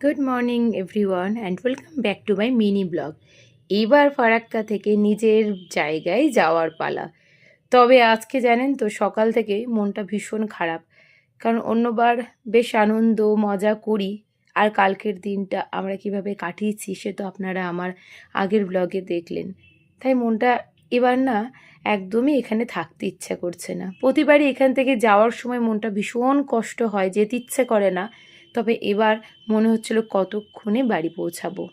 Good morning everyone and welcome back to my mini blog. এইবার ফারাক্কা থেকে নিজের জায়গায় যাওয়ার পালা। তবে আজকে জানেন তো সকাল থেকে মনটা ভীষণ খারাপ, কারণ অন্যবার বেশ আনন্দ মজা করি। আর কালকের দিনটা আমরা কিভাবে কাটিয়েছি সে তো আপনারা আমার আগের ব্লগে দেখলেন। তাই মনটা এবার না একদমই এখানে থাকতে ইচ্ছা করছে না। প্রতিবারই এখান থেকে যাওয়ার সময় মনটা ভীষণ কষ্ট হয়, যেতে ইচ্ছে করে না। তবে এবার মনে হচ্ছিল কতক্ষণে বাড়ি পৌঁছাবো।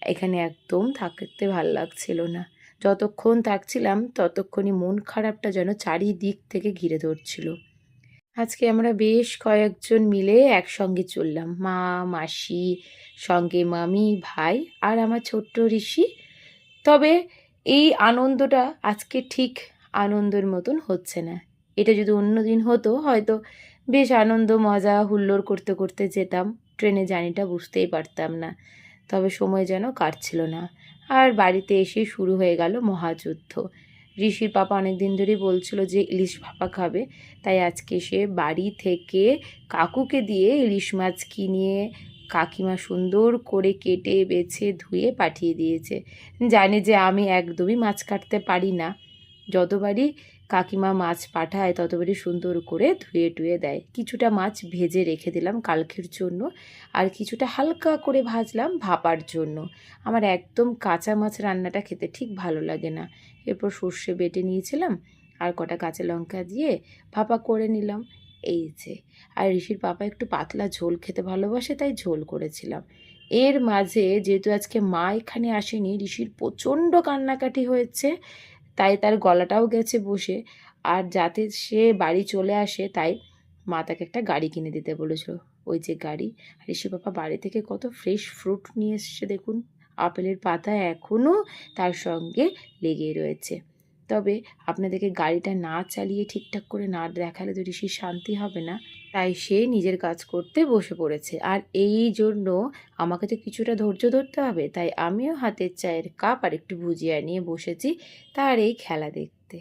এখানে একদম থাকতে ভাল লাগছিল না। যতক্ষণ থাকছিলাম ততক্ষণই মন খারাপটা যেন চারিদিক থেকে ঘিরে ধরছিল। আজকে আমরা বেশ কয়েকজন মিলে একসঙ্গে চললাম, মা, মাসি, সঙ্গে মামি, ভাই আর আমার ছোট্ট ঋষি। তবে এই আনন্দটা আজকে ঠিক আনন্দের মতন হচ্ছে না। এটা যদি অন্য দিন হতো হয়তো বেশ আনন্দ মজা হুল্লোড় করতে করতে যেতাম, ট্রেনে জার্নিটা বুঝতেই পারতাম না। তবে সময় যেন কাটছিল না। আর বাড়িতে এসে শুরু হয়ে গেল মহাযুদ্ধ। ঋষির পাপা অনেক দিন ধরেই বলছিল যে ইলিশ ভাপা খাবে, তাই আজকে সে বাড়ি থেকে কাকুকে দিয়ে ইলিশ মাছ কিনিয়ে কাকিমা সুন্দর করে কেটে বেছে ধুয়ে পাঠিয়ে দিয়েছে। জানে যে আমি একদমই মাছ কাটতে পারি না। যতবারই কাকিমা মাছ পাঠায় ততবারই সুন্দর করে ধুয়ে টুয়ে দেয়। কিছুটা মাছ ভেজে রেখে দিলাম কালকের জন্য, আর কিছুটা হালকা করে ভাজলাম ভাপার জন্য। আমার একদম কাঁচা মাছ রান্নাটা খেতে ঠিক ভালো লাগে না। এরপর সর্ষে বেটে নিয়েছিলাম আর কটা কাঁচা লঙ্কা দিয়ে ভাপা করে নিলাম। এই যে, আর ঋষির পাপা একটু পাতলা ঝোল খেতে ভালোবাসে তাই ঝোল করেছিলাম। এর মাঝে যেহেতু আজকে মা এখানে আসেনি, ঋষির প্রচণ্ড কান্নাকাটি হয়েছে, তাই তার গলাটাও গেছে বসে। আর যাতে সে বাড়ি চলে আসে তাই মা তাকে একটা গাড়ি কিনে দিতে বলেছিল। ওই যে গাড়ি। আর ঋষি পাপা বাড়ি থেকে কত ফ্রেশ ফ্রুট নিয়ে এসছে দেখুন। আপেলের পাতা এখনও তার সঙ্গে লেগেই রয়েছে। তবে আপনাদেরকে গাড়িটা না চালিয়ে ঠিকঠাক করে না দেখালে তো ঋষির শান্তি হবে না। তাই সে নিজের কাজ করতে বসে পড়েছে। আর এই জন্য আমাকে তো কিছুটা ধৈর্য ধরতে হবে, তাই আমিও হাতের চায়ের কাপ আর একটু ভুজিয়া নিয়ে বসেছি তার এই খেলা দেখতে।